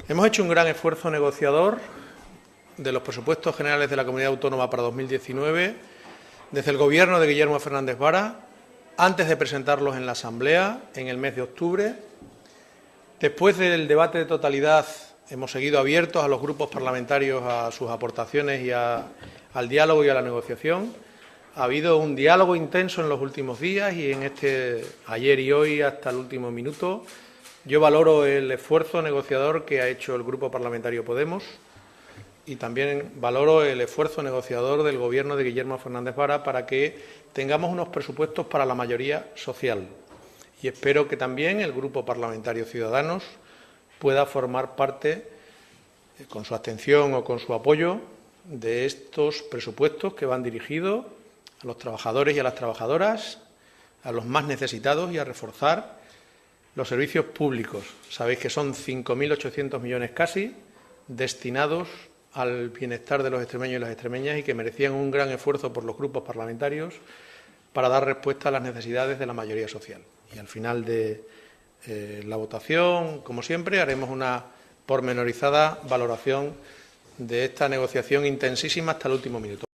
Hemos hecho un gran esfuerzo negociador de los presupuestos generales de la Comunidad Autónoma para 2019 desde el Gobierno de Guillermo Fernández Vara, antes de presentarlos en la Asamblea en el mes de octubre. Después del debate de totalidad hemos seguido abiertos a los grupos parlamentarios a sus aportaciones y al diálogo y a la negociación. Ha habido un diálogo intenso en los últimos días y ayer y hoy hasta el último minuto. Yo valoro el esfuerzo negociador que ha hecho el Grupo Parlamentario Podemos y también valoro el esfuerzo negociador del Gobierno de Guillermo Fernández Vara para que tengamos unos presupuestos para la mayoría social. Y espero que también el Grupo Parlamentario Ciudadanos pueda formar parte, con su abstención o con su apoyo, de estos presupuestos que van dirigidos a los trabajadores y a las trabajadoras, a los más necesitados y a reforzar los servicios públicos. Sabéis que son 5.800 millones casi destinados al bienestar de los extremeños y las extremeñas y que merecían un gran esfuerzo por los grupos parlamentarios para dar respuesta a las necesidades de la mayoría social. Y al final de la votación, como siempre, haremos una pormenorizada valoración de esta negociación intensísima hasta el último minuto.